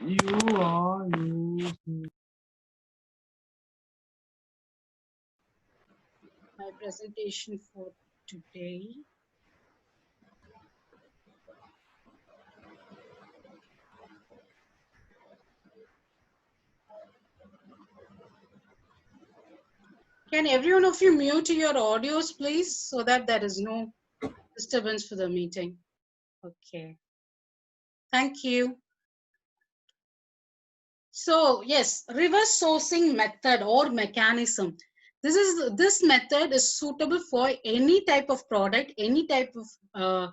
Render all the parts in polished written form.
You are using my presentation for today. Can every one of you mute your audios, please, so that there is no disturbance for the meeting? Okay. Thank you. So yes, reverse sourcing method or mechanism. This method is suitable for any type of product, any type of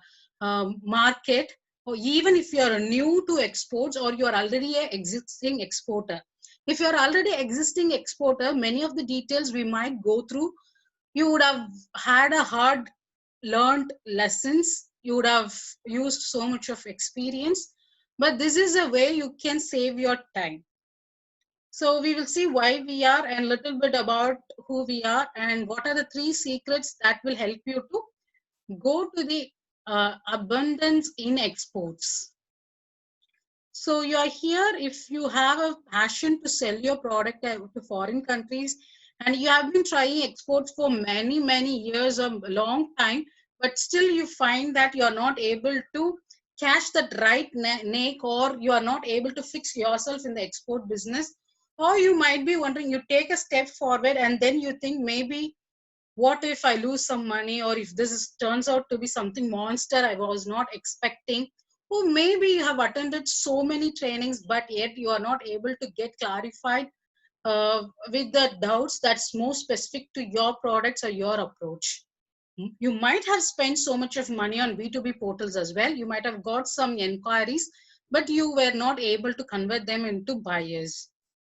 market, or even if you are new to exports or you are already an existing exporter. If you are already existing exporter, many of the details we might go through, you would have had a hard learned lessons, you would have used so much of experience, but this is a way you can save your time. So we will see why we are and a little bit about who we are and what are the 3 secrets that will help you to go to the abundance in exports. So you are here if you have a passion to sell your product to foreign countries and you have been trying exports for many, many years, a long time, but still you find that you are not able to catch that right neck, or you are not able to fix yourself in the export business. Or you might be wondering, you take a step forward and then you think maybe what if I lose some money, or if turns out to be something monster I was not expecting. Or maybe you have attended so many trainings but yet you are not able to get clarified with the doubts that's more specific to your products or your approach. You might have spent so much of money on B2B portals as well. You might have got some inquiries, but you were not able to convert them into buyers.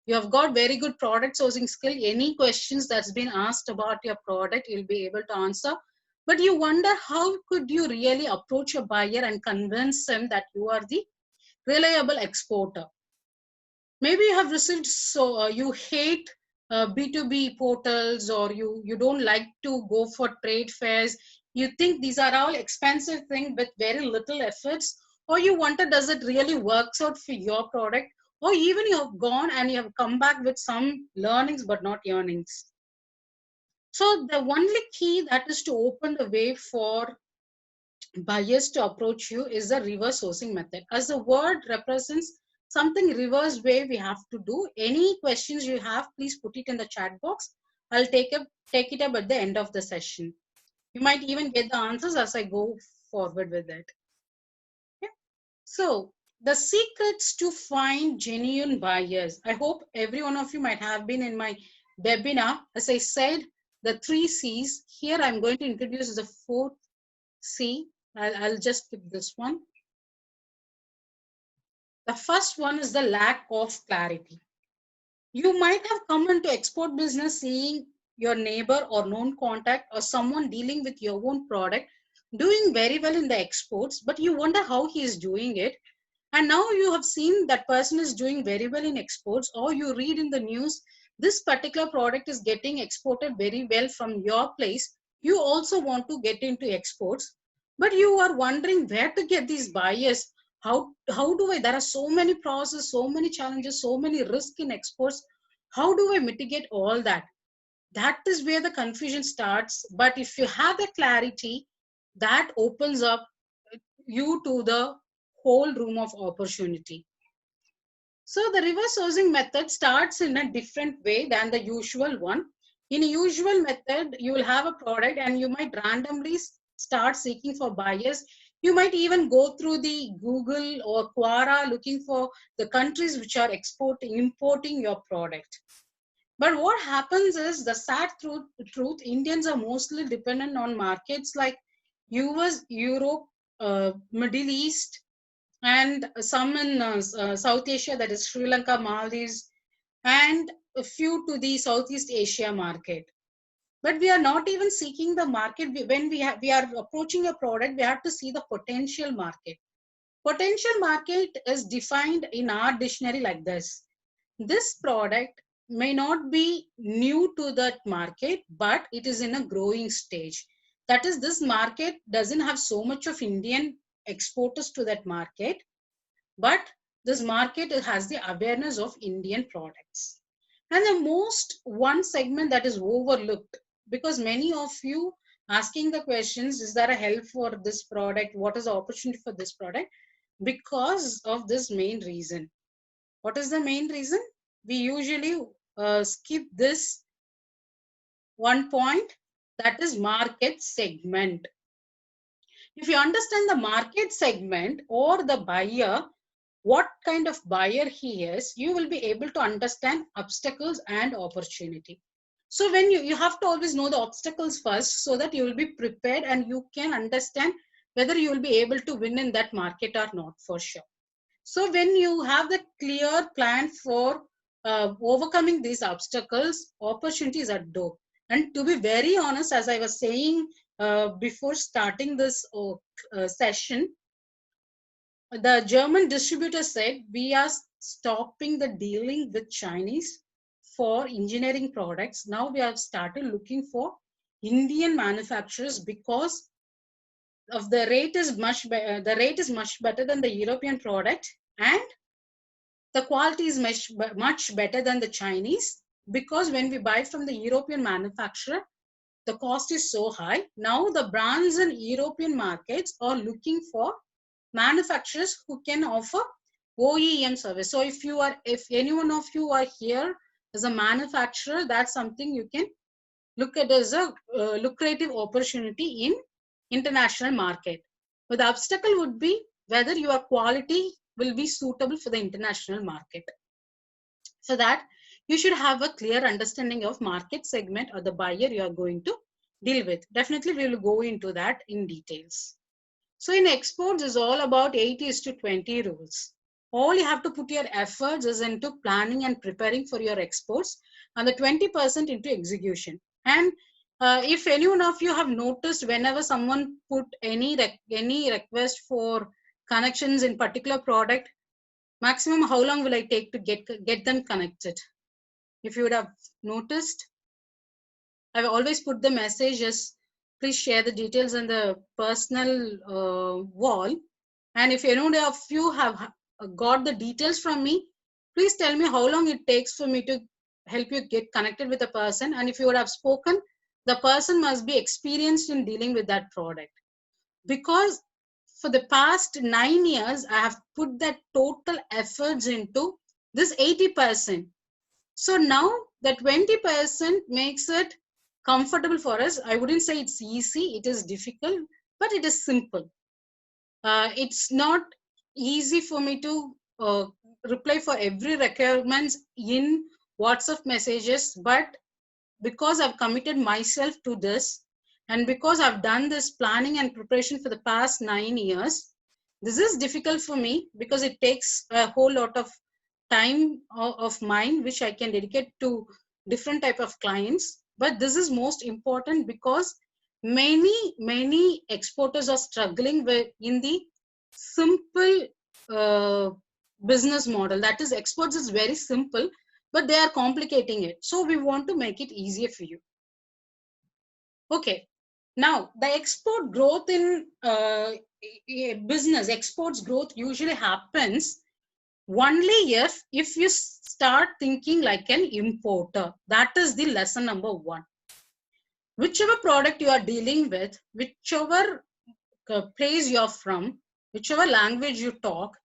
You have got very good product sourcing skill. Any questions that's been asked about your product, you'll be able to answer. But you wonder, how could you really approach a buyer and convince them that you are the reliable exporter? Maybe you have received, so you hate B2B portals, or you don't like to go for trade fairs. You think these are all expensive things with very little efforts, or you wonder, does it really works out for your product? Or even you have gone and you have come back with some learnings but not earnings. So the only key that is to open the way for buyers to approach you is the reverse sourcing method. As the word represents something reverse way we have to do. Any questions you have, please put it in the chat box. I'll take it up at the end of the session. You might even get the answers as I go forward with it. Okay? So the secrets to find genuine buyers. I hope every one of you might have been in my webinar. As I said, the 3 C's. Here I'm going to introduce the 4th C. I'll just pick this one. The first one is the lack of clarity. You might have come into export business seeing your neighbor or known contact or someone dealing with your own product doing very well in the exports, but you wonder how he is doing it. And now you have seen that person is doing very well in exports, or you read in the news, this particular product is getting exported very well from your place. You also want to get into exports, but you are wondering where to get these buyers. How do I, there are so many processes, so many challenges, so many risks in exports. How do I mitigate all that? That is where the confusion starts. But if you have the clarity, that opens up you to the whole room of opportunity. So the reverse sourcing method starts in a different way than the usual one. In a usual method, you will have a product and you might randomly start seeking for buyers. You might even go through the Google or Quora looking for the countries which are importing your product. But what happens is, the sad truth, Indians are mostly dependent on markets like US, Europe, Middle East, and some in South Asia, that is Sri Lanka, Maldives, and a few to the Southeast Asia market. But we are not even seeking the market. When we are approaching a product, we have to see the potential market. Potential market is defined in our dictionary like this. This product may not be new to that market, but it is in a growing stage. That is, this market doesn't have so much of Indian exporters to that market, but this market has the awareness of Indian products. And the most one segment that is overlooked, because many of you asking the questions, is there a help for this product? What is the opportunity for this product? Because of this main reason. What is the main reason? We usually skip this one point, that is market segment. If you understand the market segment or the buyer, what kind of buyer he is, you will be able to understand obstacles and opportunity. So when you have to always know the obstacles first, so that you will be prepared and you can understand whether you will be able to win in that market or not, for sure. So when you have the clear plan for overcoming these obstacles, opportunities are door. And to be very honest, as I was saying before starting this session, the German distributor said, we are stopping the dealing with Chinese for engineering products. Now we have started looking for Indian manufacturers because of the rate is much better than the European product, and the quality is much better than the Chinese, because when we buy from the European manufacturer, the cost is so high. Now the brands in European markets are looking for manufacturers who can offer OEM service. So if any one of you are here as a manufacturer, that's something you can look at as a lucrative opportunity in international market. But the obstacle would be whether your quality will be suitable for the international market. For that, you should have a clear understanding of market segment or the buyer you are going to deal with. Definitely, we will go into that in details. So in exports is all about 80:20 rules. All you have to put your efforts is into planning and preparing for your exports, and the 20% into execution. And if any one of you have noticed, whenever someone put any request for connections in particular product, maximum how long will I take to get them connected? If you would have noticed, I've always put the message as please share the details on the personal wall. And if any of you have got the details from me, please tell me how long it takes for me to help you get connected with a person. And if you would have spoken, the person must be experienced in dealing with that product. Because for the past 9 years, I have put that total efforts into this 80%. So now the 20% makes it comfortable for us. I wouldn't say it's easy, it is difficult, but it is simple. It's not easy for me to reply for every requirements in WhatsApp messages, but because I've committed myself to this, and because I've done this planning and preparation for the past 9 years, this is difficult for me because it takes a whole lot of time of mine which I can dedicate to different type of clients. But this is most important because many exporters are struggling with in the simple business model. That is, exports is very simple, but they are complicating it. So we want to make it easier for you. Okay. Now, the export growth in business, exports growth usually happens only if you start thinking like an importer. That is the lesson number one. Whichever product you are dealing with, whichever place you're from, whichever language you talk,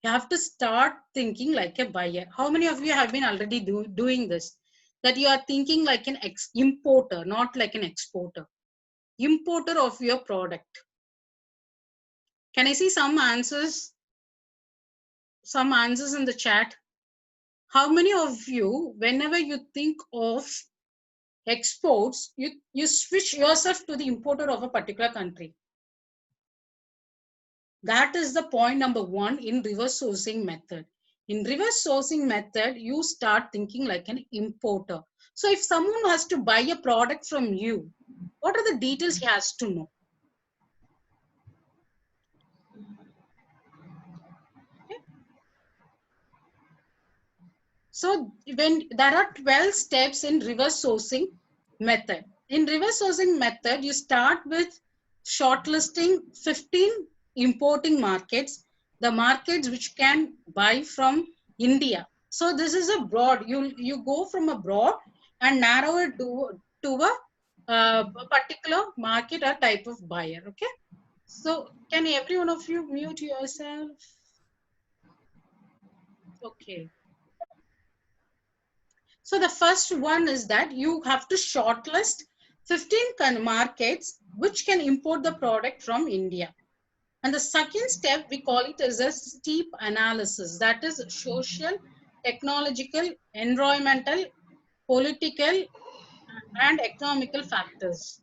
you have to start thinking like a buyer. How many of you have been already doing this? That you are thinking like an importer, not like an exporter. Importer of your product. Can I see some answers? Some answers in the chat. How many of you, whenever you think of exports, you switch yourself to the importer of a particular country? That is the point number one in reverse sourcing method. In reverse sourcing method, you start thinking like an importer. So if someone has to buy a product from you, what are the details he has to know? So when there are 12 steps in reverse sourcing method. In reverse sourcing method, you start with shortlisting 15 importing markets, the markets which can buy from India. So this is a broad, you go from a broad and narrow it to a particular market or type of buyer. Okay. So can every one of you mute yourself? Okay. So the first one is that you have to shortlist 15 markets which can import the product from India. And the second step, we call it as a steep analysis. That is social, technological, environmental, political, and economical factors.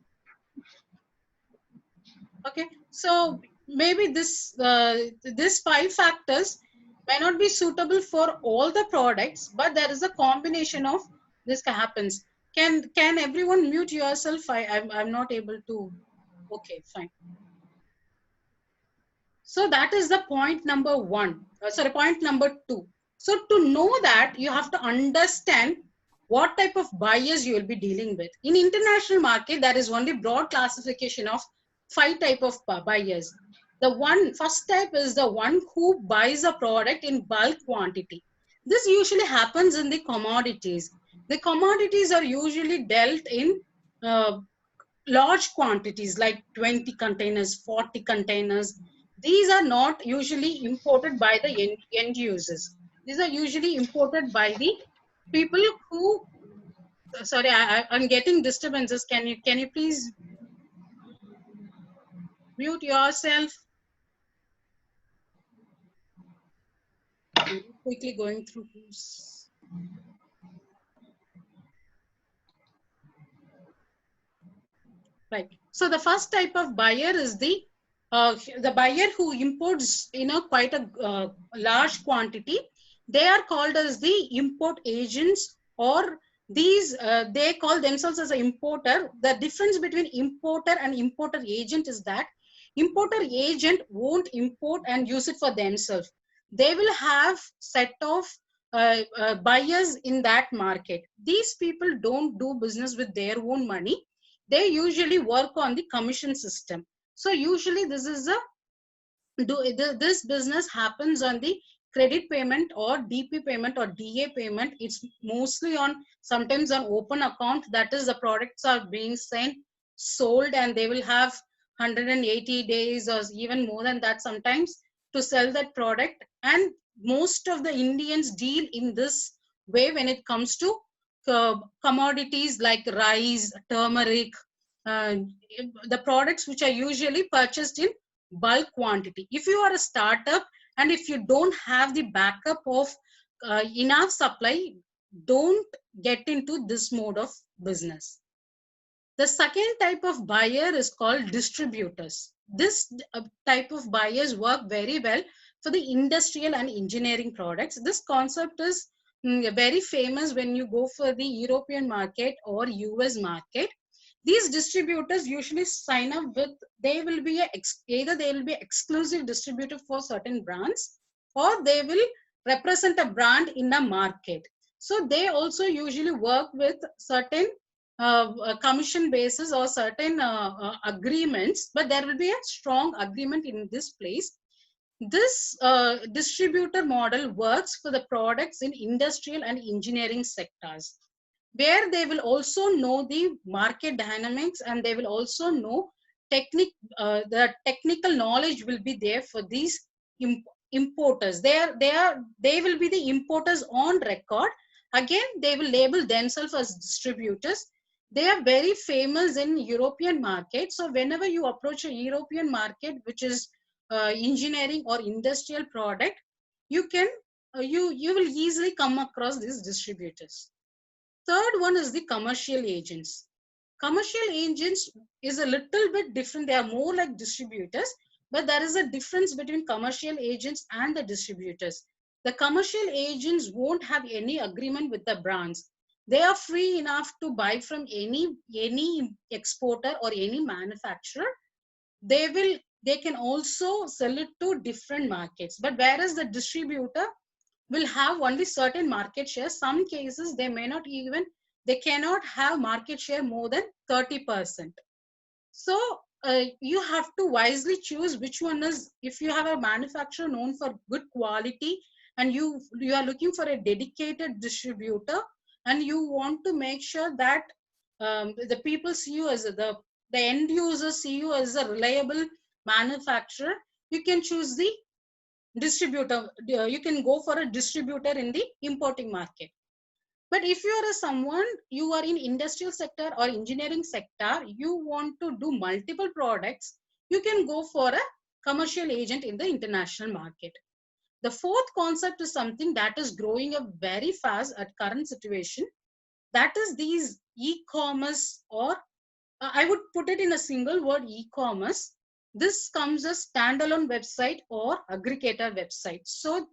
Okay, so maybe this 5 factors may not be suitable for all the products, but there is a combination of this happens. Can everyone mute yourself? I'm not able to. Okay, fine. So that is the point number one. Sorry, point number two. So to know that, you have to understand what type of buyers you will be dealing with. In international market, there is only broad classification of 5 type of buyers. The first type is the one who buys a product in bulk quantity. This usually happens in the commodities. The commodities are usually dealt in large quantities like 20 containers, 40 containers. These are not usually imported by the end users. These are usually imported by the people who, sorry, I'm getting disturbances. Can you please mute yourself? I'm quickly going through who's. Right. So the first type of buyer is the buyer who imports quite a large quantity. They are called as the import agents, or these they call themselves as an importer. The difference between importer and importer agent is that importer agent won't import and use it for themselves. They will have set of buyers in that market. These people don't do business with their own money. They usually work on the commission system. So usually this business happens on the credit payment or DP payment or DA payment. It's mostly on, sometimes on open account. That is, the products are being sent, sold, and they will have 180 days or even more than that sometimes to sell that product. And most of the Indians deal in this way when it comes to commodities like rice, turmeric, uh, the products which are usually purchased in bulk quantity. If you are a startup and if you don't have the backup of enough supply, don't get into this mode of business. The second type of buyer is called distributors. This type of buyers work very well for the industrial and engineering products. This concept is very famous when you go for the European market or US market. These distributors usually sign up with, they will be either they will be exclusive distributor for certain brands, or they will represent a brand in a market. So they also usually work with certain commission basis or certain agreements, but there will be a strong agreement in this place. This distributor model works for the products in industrial and engineering sectors, where they will also know the market dynamics, and they will also know the technical knowledge will be there for these importers. They will be the importers on record. Again, they will label themselves as distributors. They are very famous in European market. So whenever you approach a European market which is engineering or industrial product, you can you will easily come across these distributors. Third one is the commercial agents. Commercial agents is a little bit different. They are more like distributors, but there is a difference between commercial agents and the distributors. The commercial agents won't have any agreement with the brands. They are free enough to buy from any exporter or any manufacturer. They can also sell it to different markets. But whereas the distributor, will have only certain market share. Some cases they may not even, they cannot have market share more than 30%. So you have to wisely choose which one is, if you have a manufacturer known for good quality and you are looking for a dedicated distributor and you want to make sure that the people see you as the end users see you as a reliable manufacturer, you can choose the distributor. You can go for a distributor in the importing market. But if you are someone, you are in industrial sector or engineering sector, you want to do multiple products, you can go for a commercial agent in the international market. The fourth concept is something that is growing up very fast at current situation. That is these e-commerce, or I would put it in a single word, e-commerce. This comes as standalone website or aggregator website. So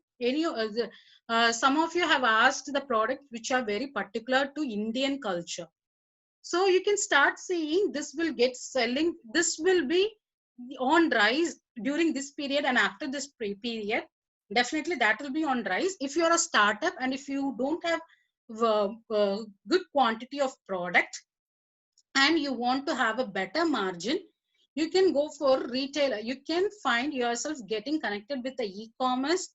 some of you have asked the product which are very particular to Indian culture. So you can start seeing this will get selling. This will be on rise during this period and after this period. Definitely that will be on rise. If you are a startup and if you don't have good quantity of product, and you want to have a better margin, you can go for retailer. You can find yourself getting connected with the e-commerce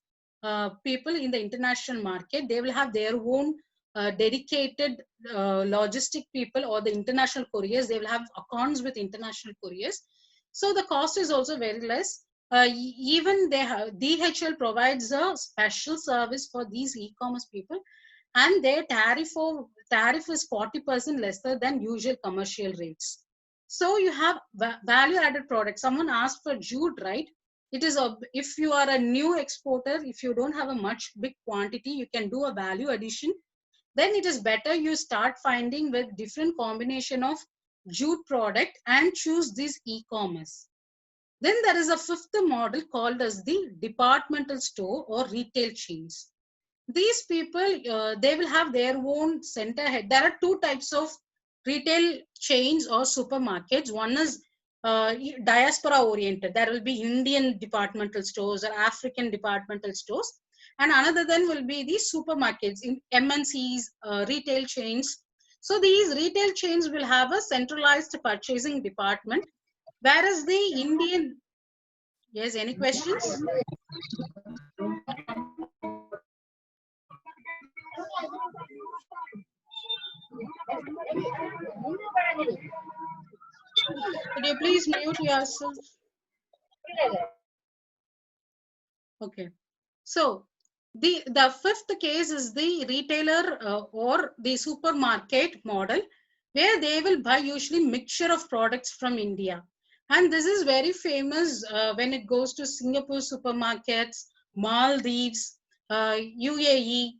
people in the international market. They will have their own dedicated logistic people, or the international couriers. They will have accounts with international couriers, so the cost is also very less. Even they have, DHL provides a special service for these e-commerce people, and their tariff is 40% lesser than usual commercial rates. So you have value added products. Someone asked for jute, right? It is a, if you are a new exporter, if you don't have a much big quantity, you can do a value addition. Then it is better you start finding with different combination of jute product and choose this e-commerce. Then there is a fifth model called as the departmental store or retail chains. These people, they will have their own center head. There are two types of retail chains or supermarkets. One is diaspora oriented. There will be Indian departmental stores or African departmental stores. And another then will be the supermarkets, in MNCs, retail chains. So these retail chains will have a centralized purchasing department, whereas the Indian, yes, any questions? Could you please mute yourself? Okay. So the fifth case is the retailer or the supermarket model, where they will buy usually mixture of products from India. And this is very famous when it goes to Singapore supermarkets, Maldives, UAE,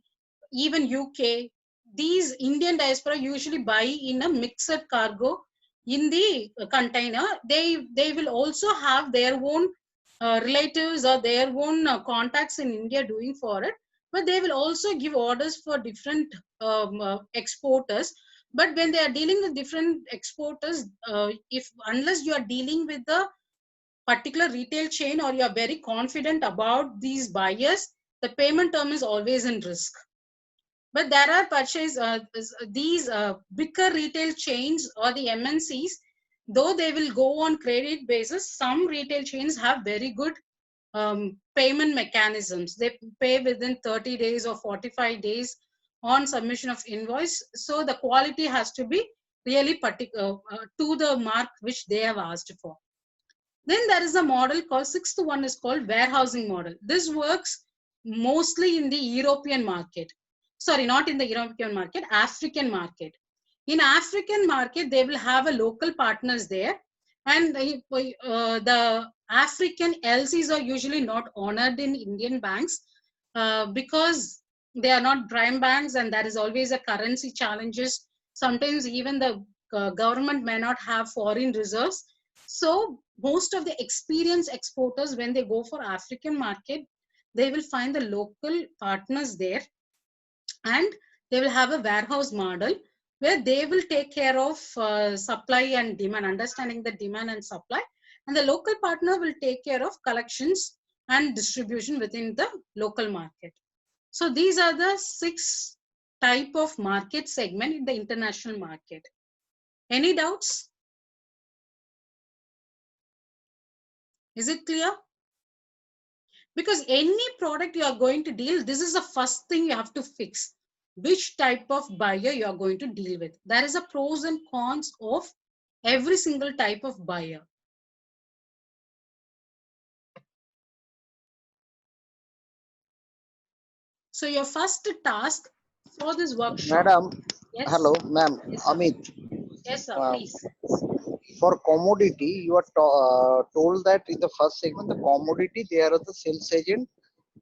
even UK. These Indian diaspora usually buy in a mixed cargo in the container. They will also have their own relatives or their own contacts in India doing for it, but they will also give orders for different exporters. But when they are dealing with different exporters, if unless you are dealing with the particular retail chain or you are very confident about these buyers, the payment term is always in risk. But there are these bigger retail chains or the MNCs, though they will go on credit basis, some retail chains have very good payment mechanisms. They pay within 30 days or 45 days on submission of invoice. So the quality has to be really particular to the mark which they have asked for. Then there is a model called, sixth one is called warehousing model. This works mostly in the European market. Sorry, not in the European market, African market. In African market, they will have a local partners there, and the African LCs are usually not honored in Indian banks because they are not prime banks, and there is always a currency challenges. Sometimes even the government may not have foreign reserves. So most of the experienced exporters, when they go for African market, they will find the local partners there, and they will have a warehouse model where they will take care of supply and demand, understanding the demand and supply, and the local partner will take care of collections and distribution within the local market. So these are the 6 type of market segment in the international market. Any doubts? Is it clear? Because any product you are going to deal, this is the first thing you have to fix. Which type of buyer you are going to deal with. There is a pros and cons of every single type of buyer. So your first task for this workshop. Madam, Yes. hello, ma'am, Yes, sir. Amit. Yes, sir, Uh, please. for commodity, you are told that in the first segment, the commodity, they are the sales agent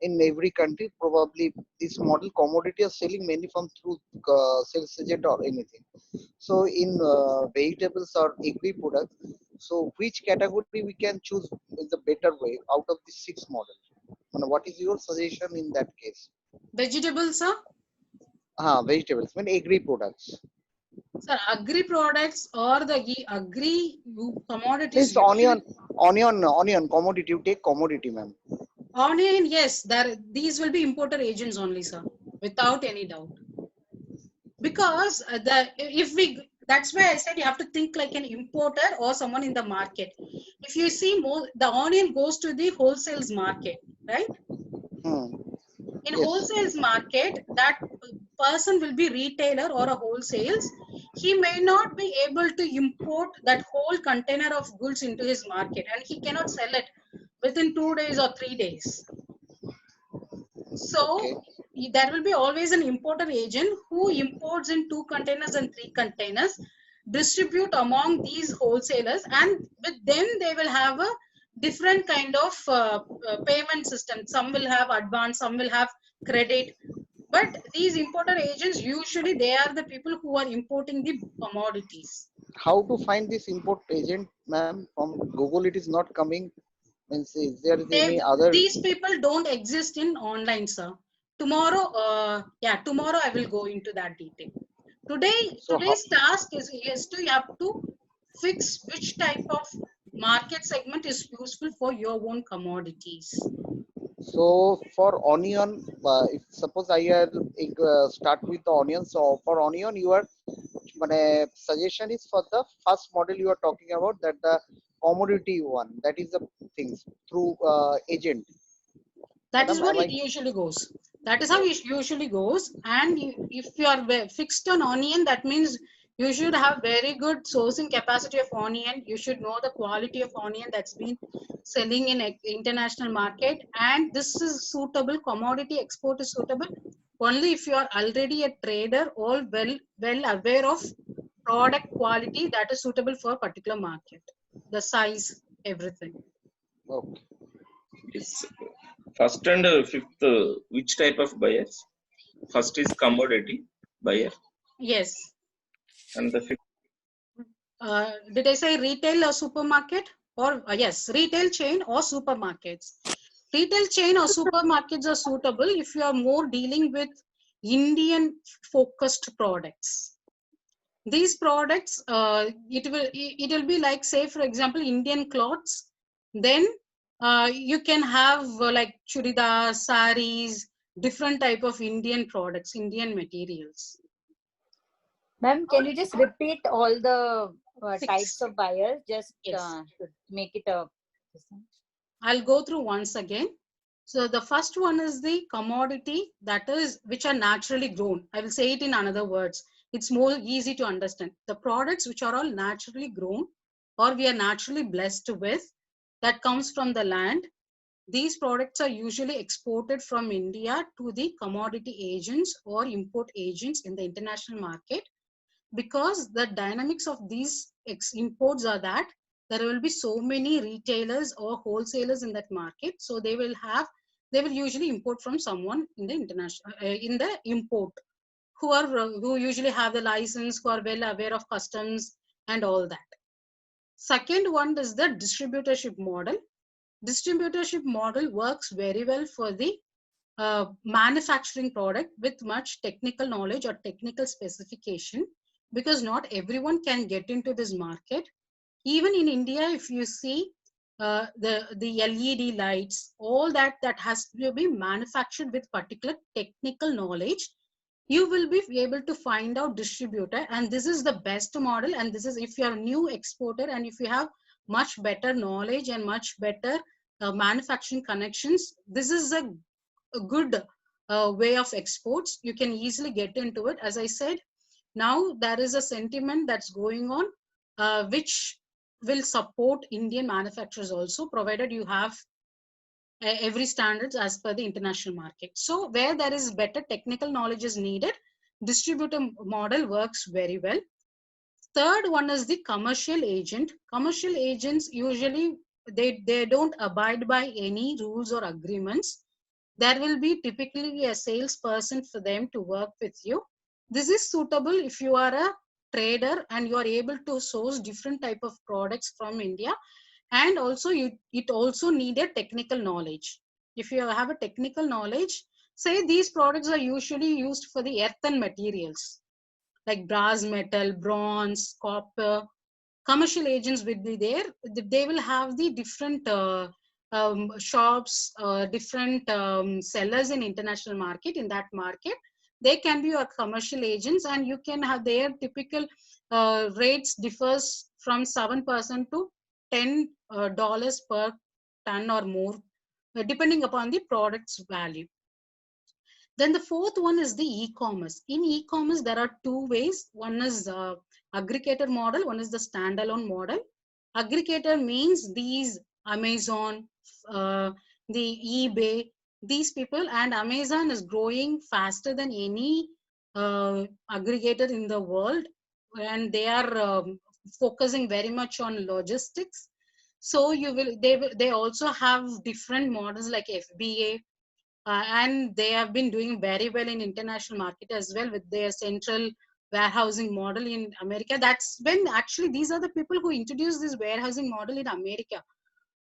in every country. Probably this model commodity are selling mainly from through sales agent or anything. So in vegetables or agri products, so which category we can choose is the better way out of the 6 models? And what is your suggestion in that case? Vegetables, sir. Vegetables, I mean agri products. Sir, agri products or the agri commodities. Please, onion, commodity. You take commodity, ma'am. Onion, yes, these will be importer agents only, sir, without any doubt. Because that's why I said you have to think like an importer or someone in the market. If you see more, the onion goes to the wholesales market, right? Hmm. In Yes. wholesales market, that person will be retailer or a wholesales. He may not be able to import that whole container of goods into his market, and he cannot sell it within 2 days or 3 days. So there will be always an importer agent who imports in 2 containers and 3 containers, distribute among these wholesalers, and with them they will have a different kind of payment system. Some will have advance, some will have credit. But these importer agents, usually they are the people who are importing the commodities. How to find this import agent, ma'am? From Google, it is not coming. Means is there any other? These people don't exist in online, sir. Tomorrow, tomorrow I will go into that detail. So how? Today's task is you have to fix which type of market segment is useful for your own commodities. So for onion, if suppose I start with the onion. So for onion, your suggestion is for the first model you are talking about, that the commodity one, that is the things through agent. That is Madam, what am it I? usually goes. That is how it usually goes. And if you are fixed on onion, that means you should have very good sourcing capacity of onion. You should know the quality of onion that's been selling in international market. And this is suitable, commodity export is suitable only if you are already a trader or well aware of product quality that is suitable for a particular market, the size, everything. Okay. Yes. First and fifth, which type of buyers? First is commodity buyer, Yes. and the fifth. Did I say retail or supermarket? Or yes, retail chain or supermarkets. Retail chain or supermarkets are suitable if you are more dealing with Indian focused products. These products, it will be like, say for example, Indian clothes. Then you can have like churidar, saris, different type of Indian products, Indian materials. Ma'am, can you just repeat all the types 6. of buyers, just Yes. to make it a... I'll go through once again. So the first one is the commodity, that is which are naturally grown. I will say it in another words. It's more easy to understand. The products which are all naturally grown or we are naturally blessed with, that comes from the land. These products are usually exported from India to the commodity agents or import agents in the international market, because the dynamics of these imports are that there will be so many retailers or wholesalers in that market, so they will usually import from someone in the international in the import, who usually have the license, who are well aware of customs and all that. Second one is the distributorship model. Distributorship model works very well for the manufacturing product with much technical knowledge or technical specification, because not everyone can get into this market. Even in India, if you see, the LED lights, all that has to be manufactured with particular technical knowledge. You will be able to find out distributor, and this is the best model. And this is if you are a new exporter and if you have much better knowledge and much better manufacturing connections, this is a good way of exports. You can easily get into it. As I said, now there is a sentiment that's going on, which will support Indian manufacturers also, provided you have every standards as per the international market. So where there is better technical knowledge is needed, distributor model works very well. Third one is the commercial agent. Commercial agents usually they don't abide by any rules or agreements. There will be typically a salesperson for them to work with you. This is suitable if you are a trader and you are able to source different type of products from India. And also it also needed technical knowledge. If you have a technical knowledge, say these products are usually used for the earthen materials like brass metal, bronze, copper. Commercial agents will be there. They will have the different shops, different sellers in international market. In that market, they can be your commercial agents, and you can have their typical rates differs from 7% to $10 per ton or more, depending upon the product's value. Then the fourth one is the e-commerce. In e-commerce, there are two ways. One is aggregator model, one is the standalone model. Aggregator means these Amazon, the eBay, these people, and Amazon is growing faster than any aggregator in the world, and they are focusing very much on logistics. So they also have different models like FBA, and they have been doing very well in international market as well with their central warehousing model in America. That's when actually these are the people who introduced this warehousing model in America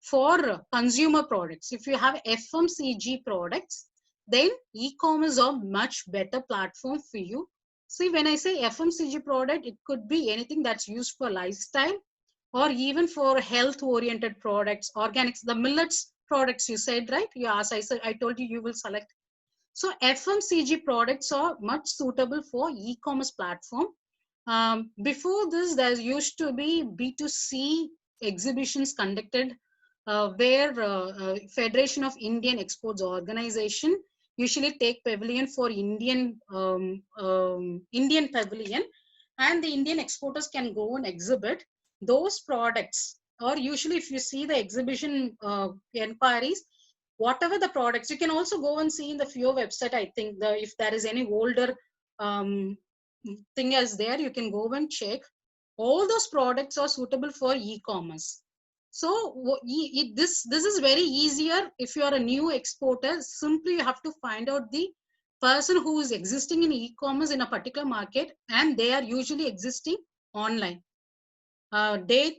for consumer products. If you have FMCG products, then e-commerce are much better platform for you. See, when I say FMCG product, it could be anything that's used for lifestyle or even for health oriented products, organics, the millets products you said, right? You asked, I told you will select. So FMCG products are much suitable for e-commerce platform. Before this, there used to be B2C exhibitions conducted where Federation of Indian Exports Organization usually take pavilion for Indian pavilion, and the Indian exporters can go and exhibit those products. Or usually if you see the exhibition inquiries, whatever the products, you can also go and see in the FIO website. I think if there is any older thing is there, you can go and check. All those products are suitable for e-commerce. So this is very easier. If you are a new exporter, simply you have to find out the person who is existing in e-commerce in a particular market, and they are usually existing online. Day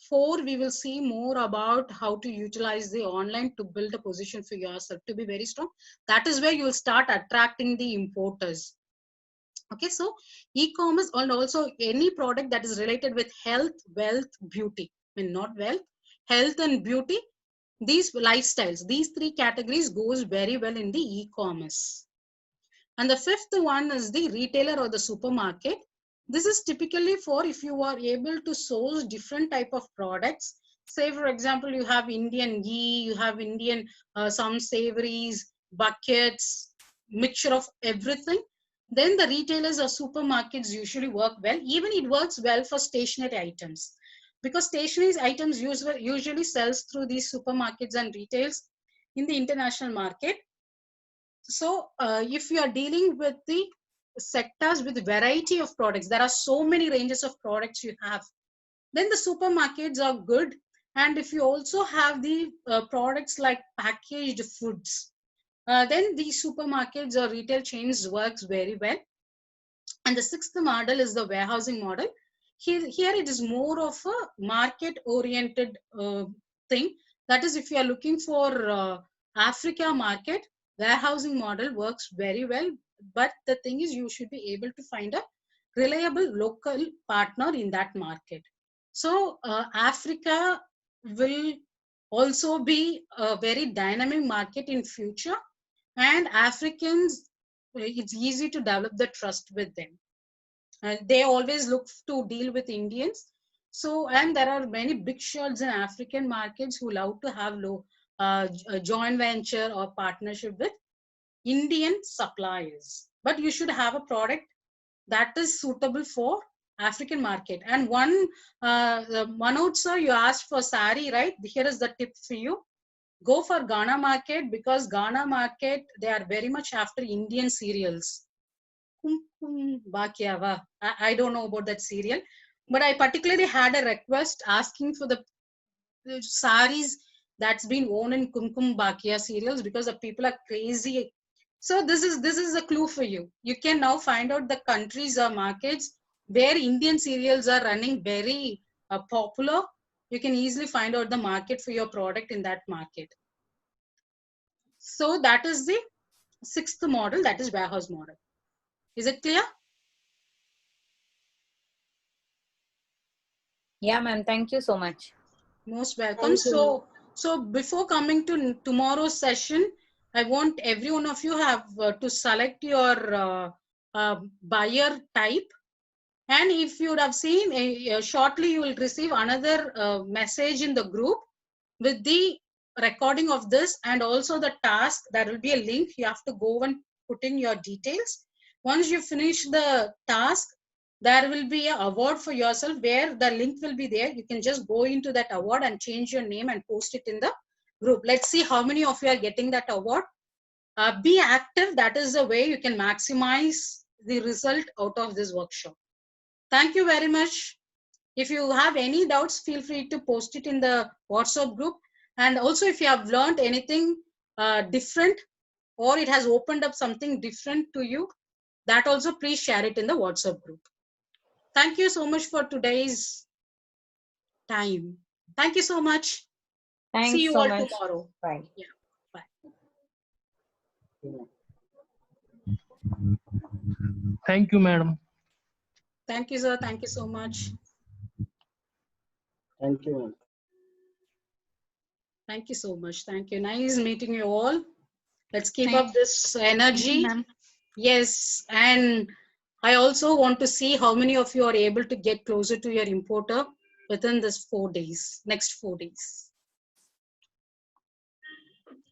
4, we will see more about how to utilize the online to build a position for yourself to be very strong. That is where you will start attracting the importers. Okay, so e-commerce and also any product that is related with health, wealth, beauty. I mean, not wealth, health and beauty. These lifestyles, these three categories goes very well in the e-commerce. And the fifth one is the retailer or the supermarket. This is typically for if you are able to source different type of products. Say, for example, you have Indian ghee, you have Indian some savories, buckets, mixture of everything. Then the retailers or supermarkets usually work well. Even it works well for stationery items, because stationery items usually sells through these supermarkets and retails in the international market. So if you are dealing with the sectors with variety of products, there are so many ranges of products you have, then the supermarkets are good. And if you also have the products like packaged foods, then the supermarkets or retail chains works very well. And the sixth model is the warehousing model. Here it is more of a market oriented thing. That is, if you are looking for Africa market, warehousing model works very well. But the thing is, you should be able to find a reliable local partner in that market. So Africa will also be a very dynamic market in future, and Africans, it's easy to develop the trust with them. They always look to deal with Indians. So, and there are many big shots in African markets who love to have a joint venture or partnership with Indian suppliers. But you should have a product that is suitable for African market. And Manoj sir, you asked for sari, right? Here is the tip for you. Go for Ghana market, because Ghana market, they are very much after Indian cereals. I don't know about that serial, but I particularly had a request asking for the saris that's been worn in Kumkum Bakia serials, because the people are crazy. So this is a clue for you. You can now find out the countries or markets where Indian cereals are running very popular. You can easily find out the market for your product in that market. So that is the 6th model, that is warehouse model. Is it clear? Yeah, ma'am. Thank you so much. Most welcome. So before coming to tomorrow's session, I want every one of you have to select your buyer type. And if you would have seen, shortly you will receive another message in the group with the recording of this, and also the task. There will be a link. You have to go and put in your details. Once you finish the task, there will be an award for yourself where the link will be there. You can just go into that award and change your name and post it in the group. Let's see how many of you are getting that award. Be active. That is the way you can maximize the result out of this workshop. Thank you very much. If you have any doubts, feel free to post it in the WhatsApp group. And also, if you have learned anything different, or it has opened up something different to you, that also please share it in the WhatsApp group. Thank you so much for today's time. Thank you so much. Thanks See you so all much. tomorrow. Bye. Yeah. Bye. Thank you, madam. Thank you, sir. Thank you so much. Thank you, ma'am. Thank you so much. Thank you. Nice meeting you all. Let's keep up this energy. Yes. And I also want to see how many of you are able to get closer to your importer within this 4 days, next 4 days.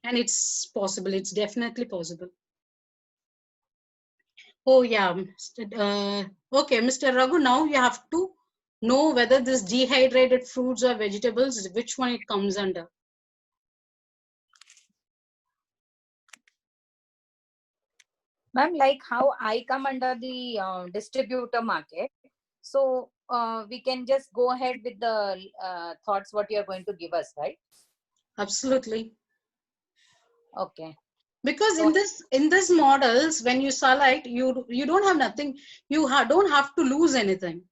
And it's possible. It's definitely possible. Oh, yeah. Okay, Mr. Raghu, now you have to know whether this dehydrated fruits or vegetables, which one it comes under. Ma'am, like how I come under the distributor market, so we can just go ahead with the thoughts what you are going to give us, right? Absolutely. Okay. Because So, in this models, when you select, you don't have nothing. You don't have to lose anything,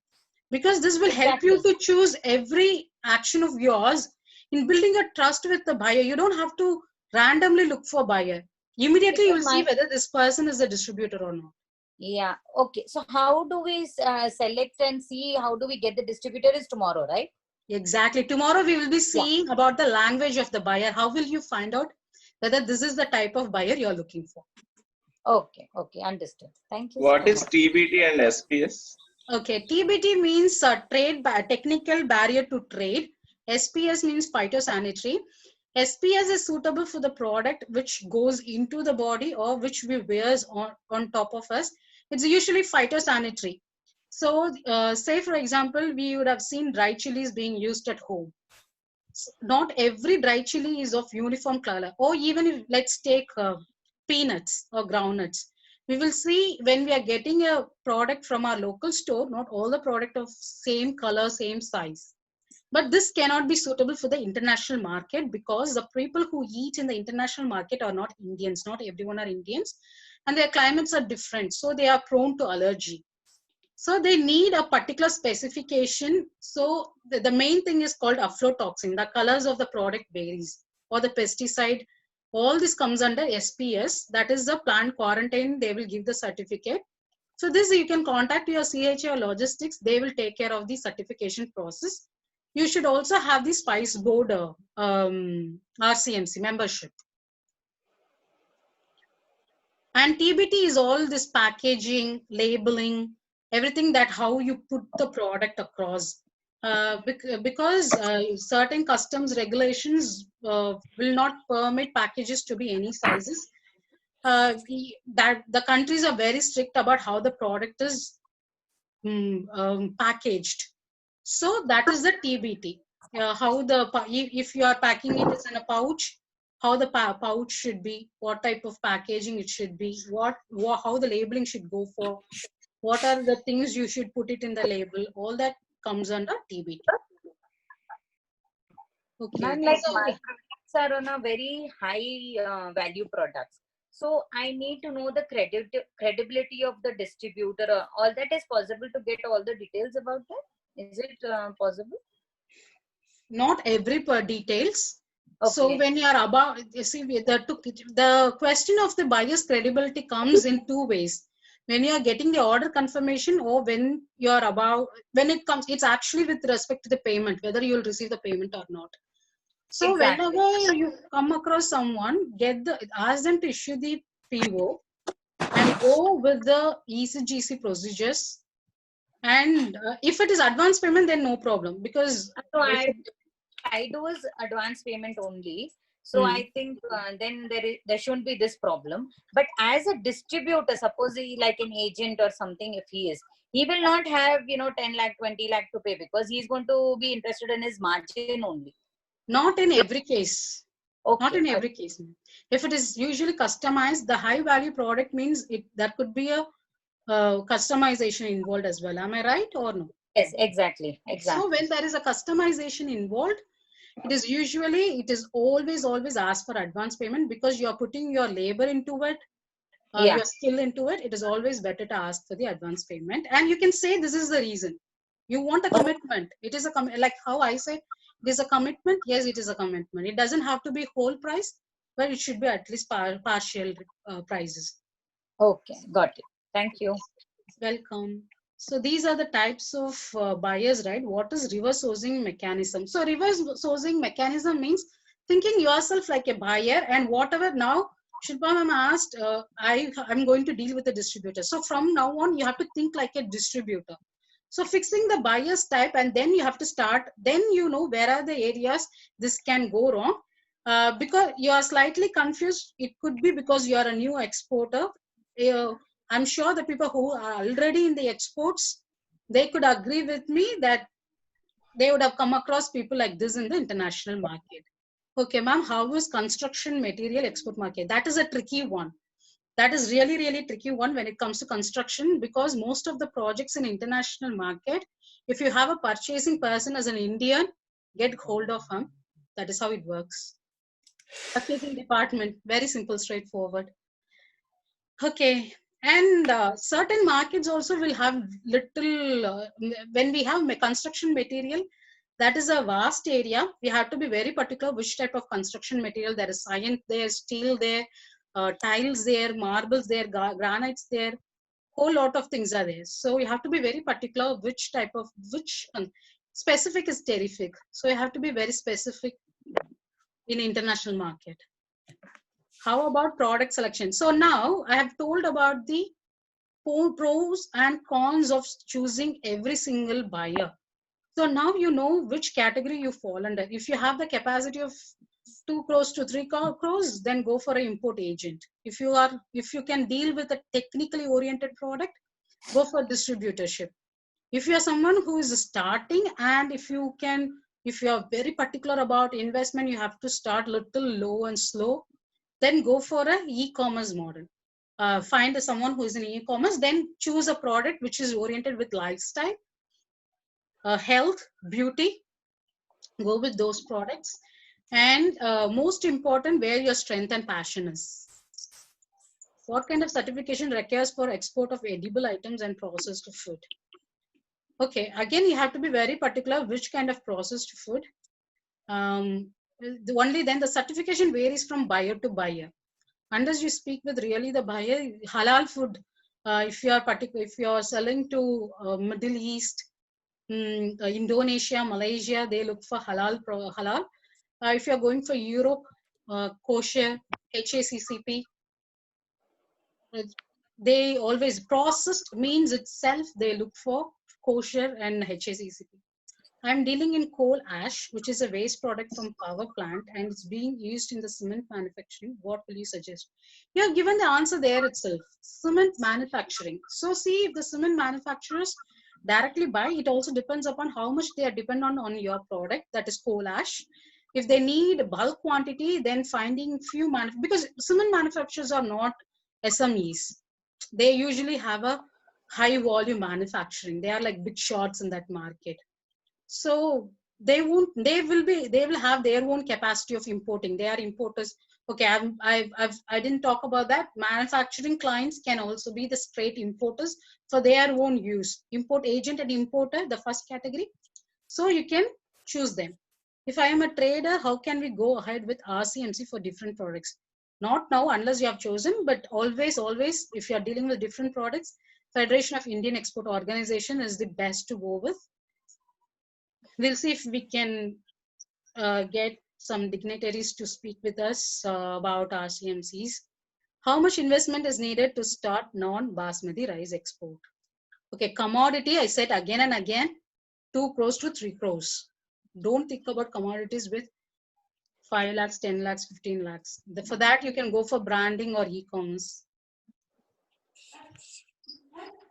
because this will help you to choose every action of yours in building a trust with the buyer. You don't have to randomly look for buyer. Immediately you will see whether this person is a distributor or not. yeah. Okay. So how do we select and see how do we get the distributor is tomorrow, right? Exactly. Tomorrow we will be seeing about the language of the buyer. How will you find out whether this is the type of buyer you're looking for? Okay. Okay. Understood. Thank you. What so is much. TBT and SPS? Okay, TBT means technical barrier to trade. SPS means phytosanitary. SPS is suitable for the product which goes into the body or which we wears on top of us. It's usually phytosanitary. So say for example, we would have seen dry chilies being used at home. Not every dry chili is of uniform color. Or even if, let's take peanuts or groundnuts. We will see when we are getting a product from our local store, not all the product of same color, same size. But this cannot be suitable for the international market, because the people who eat in the international market are not Indians. Not everyone are Indians, and their climates are different. So they are prone to allergy. So they need a particular specification. So the main thing is called aflatoxin. The colors of the product varies, or the pesticide. All this comes under SPS. That is the plant quarantine. They will give the certificate. So this you can contact your CHA or logistics. They will take care of the certification process. you should also have the Spice Board RCMC membership. And TBT is all this packaging, labeling, everything that how you put the product across. Because certain customs regulations will not permit packages to be any sizes. That the countries are very strict about how the product is packaged. So that is the TBT. How the if you are packing it as in a pouch, how the pouch should be, what type of packaging it should be, how the labeling should go for, what are the things you should put it in the label. All that comes under TBT. Okay. Ma'am, like So, my products are on a very high value products. So I need to know the credibility of the distributor. All that is possible to get all the details about that. Is it possible? not every per details. Okay. So when you are about, you see, the question of the buyer's credibility comes in two ways. When you are getting the order confirmation, or when you are about, when it comes, it's actually with respect to the payment, whether you will receive the payment or not. So Exactly. whenever you come across someone, ask them to issue the PO and go with the ECGC procedures. And if it is advance payment, then no problem, because So I do is advance payment only. So I think then there shouldn't be this problem. But as a distributor, suppose he like an agent or something, if he is, he will not have 10 lakh, 20 lakh to pay, because he's going to be interested in his margin only. not in every case. Okay. Not in every case. If it is usually customized, the high value product means there could be a customization involved as well. Am I right or no? Yes, exactly. So when there is a customization involved, it is always asked for advance payment, because you are putting your labor into it, your skill into it. It is always better to ask for the advance payment, and you can say this is the reason. You want a commitment. It is like how I say, it is a commitment. Yes, it is a commitment. It doesn't have to be whole price, but it should be at least partial prices. Okay, got it. Thank you. Welcome. So these are the types of buyers, right? What is reverse sourcing mechanism? So reverse sourcing mechanism means thinking yourself like a buyer, and whatever now, Shilpa ma'am asked, I'm going to deal with a distributor. So from now on, you have to think like a distributor. So fixing the buyer's type, and then you have to start, then you know where are the areas this can go wrong. Because you are slightly confused, it could be because you are a new exporter. I'm sure the people who are already in the exports, they could agree with me that they would have come across people like this in the international market. Okay, ma'am, how is construction material export market? That is a tricky one. That is really, really tricky one when it comes to construction, because most of the projects in international market, if you have a purchasing person as an Indian, get hold of him. That is how it works. Purchasing department, very simple, straightforward. Okay. And certain markets also will have little, when we have construction material, that is a vast area. We have to be very particular which type of construction material. There is cement there, steel there, tiles there, marbles there, granites there, whole lot of things are there. So you have to be very particular which type of, specific is terrific. So you have to be very specific in international market. How about product selection? So now I have told about the pros and cons of choosing every single buyer. So now you know which category you fall under. If you have the capacity of 2 crores to 3 crores, then go for an import agent. If you can deal with a technically oriented product, go for distributorship. If you are someone who is starting, and if you are very particular about investment, you have to start little low and slow, then go for an e-commerce model. Find someone who is in e-commerce, then choose a product which is oriented with lifestyle, health, beauty. Go with those products. And most important, where your strength and passion is. What kind of certification requires for export of edible items and processed food? Okay, again, you have to be very particular which kind of processed food. Only then the certification varies from buyer to buyer. Unless you speak with really the buyer, halal food, if you are selling to Middle East, Indonesia, Malaysia, they look for halal. If you're going for Europe, kosher, HACCP, they always processed means itself, they look for kosher and HACCP. I'm dealing in coal ash, which is a waste product from power plant, and it's being used in the cement manufacturing. What will you suggest? You have given the answer there itself. Cement manufacturing. So see, if the cement manufacturers directly buy, it also depends upon how much they are dependent on your product, that is coal ash. If they need bulk quantity, then finding few because cement manufacturers are not SMEs. They usually have a high volume manufacturing. They are like big shots in that market. So they will have their own capacity of importing. They are importers. Okay, I didn't talk about that. Manufacturing clients can also be the straight importers for their own use. Import agent and importer, the first category. So you can choose them. If I am a trader, how can we go ahead with RCMC for different products? Not now unless you have chosen, but always, if you are dealing with different products, Federation of Indian Export Organization is the best to go with. We'll see if we can get some dignitaries to speak with us about RCMCs. How much investment is needed to start non-basmati rice export? Okay, commodity, I said again and again, 2 crores to 3 crores. Don't think about commodities with 5 lakhs, 10 lakhs, 15 lakhs. For that, you can go for branding or e-commerce.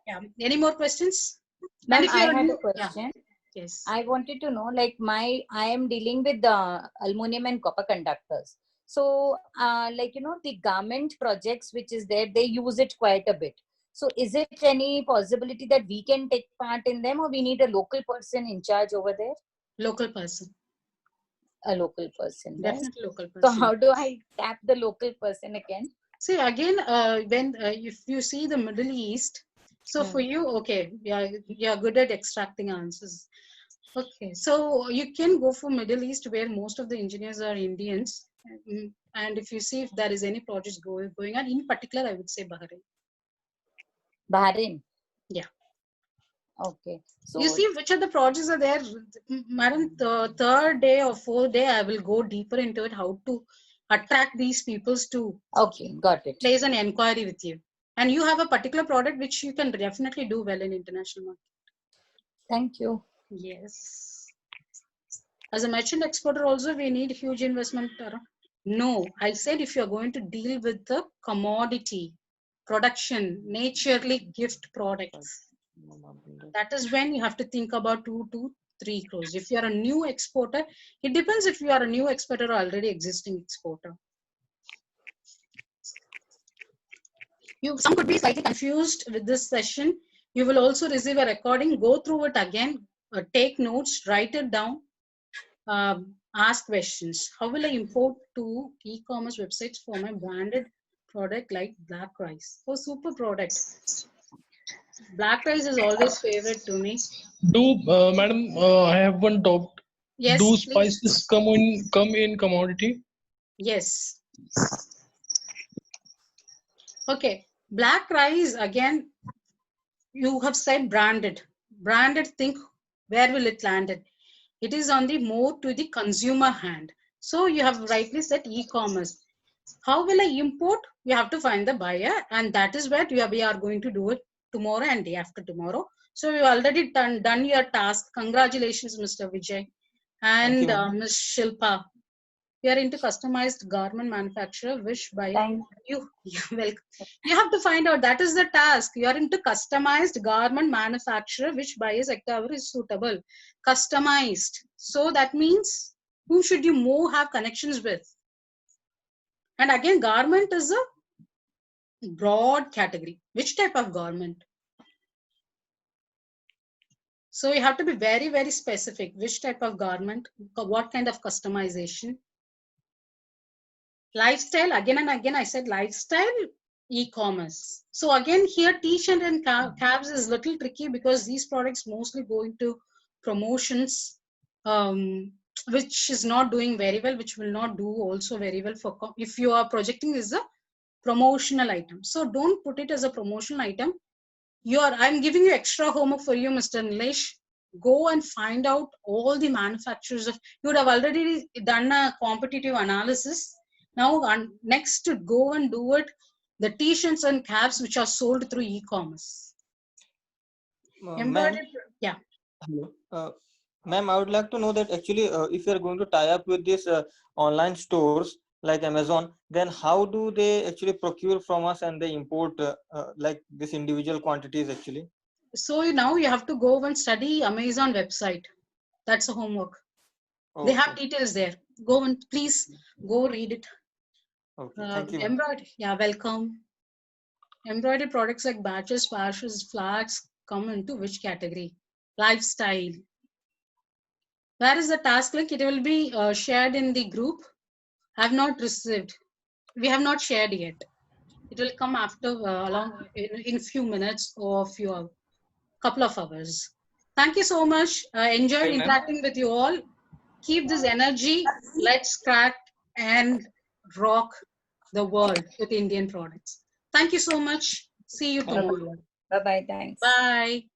Yeah. Any more questions? Ma'am, I had a question. Yeah. Yes. I wanted to know, like I am dealing with the aluminum and copper conductors. So, like, the garment projects which is there, they use it quite a bit. So is it any possibility that we can take part in them, or we need a local person in charge over there? Local person. A local person. Definitely local person. So how do I tap the local person again? See, again, when if you see the Middle East, so for you, okay, you're good at extracting answers. Okay, so you can go for Middle East where most of the engineers are Indians. And if you see if there is any projects going on, in particular, I would say Bahrain. Bahrain? Yeah. Okay. So you see which of the projects are there. Madam, the third day or fourth day, I will go deeper into it, how to attract these peoples to got it. Place an inquiry with you. And you have a particular product which you can definitely do well in international market. Thank you. Yes. As a merchant exporter also, we need huge investment. No, I said if you're going to deal with the commodity, production, naturally gift products, that is when you have to think about 2 to 3 crores. If you are a new exporter, it depends if you are a new exporter or already existing exporter. Some could be slightly confused with this session. You will also receive a recording. Go through it again. Take notes. Write it down. Ask questions. How will I import to e-commerce websites for my branded product like black rice? Oh, super product. Black rice is always favorite to me. Madam, I have one doubt. Yes. Do spices come in commodity? Yes. Okay. Black rice, again, you have said branded. Branded, think where will it land it? It is on the more to the consumer hand. So you have rightly said e-commerce. How will I import? You have to find the buyer, and that is where we are going to do it tomorrow and day after tomorrow. So you already done your task. Congratulations, Mr. Vijay and Ms. Shilpa. We are into customized garment manufacturer, which buyer you have to find out. That is the task. You are into customized garment manufacturer, which buyer's sector is suitable. Customized. So that means who should you more have connections with? And again, garment is a broad category. Which type of garment? So you have to be very, very specific. Which type of garment? What kind of customization? Lifestyle, again and again, I said lifestyle, e-commerce. So again, here t-shirt and cabs is little tricky because these products mostly go into promotions, which is not doing very well, which will not do also very well for if you are projecting as a promotional item. So don't put it as a promotional item. I'm giving you extra homework for you, Mr. Nilesh. go and find out all the manufacturers of, you would have already done a competitive analysis. Now, next to go and do it, the t-shirts and caps which are sold through e-commerce. Ma'am, Embroidered, yeah. hello. Ma'am, I would like to know that actually, if you are going to tie up with these online stores like Amazon, then how do they actually procure from us and they import like this individual quantities actually? So now you have to go and study Amazon website. That's a homework. They have Okay. details there. Go and please go read it. Okay. Thank you, ma'am. Embroidered, yeah, welcome. Embroidered products like badges, patches, flags come into which category? Lifestyle. Where is the task link? It will be shared in the group. I have not received. We have not shared yet. It will come after along in few minutes or few couple of hours. Thank you so much. I enjoyed Okay, ma'am. interacting with you all. Keep this energy. Let's crack and rock the world with Indian products. Thank you so much. See you tomorrow. Bye bye. Thanks. Bye.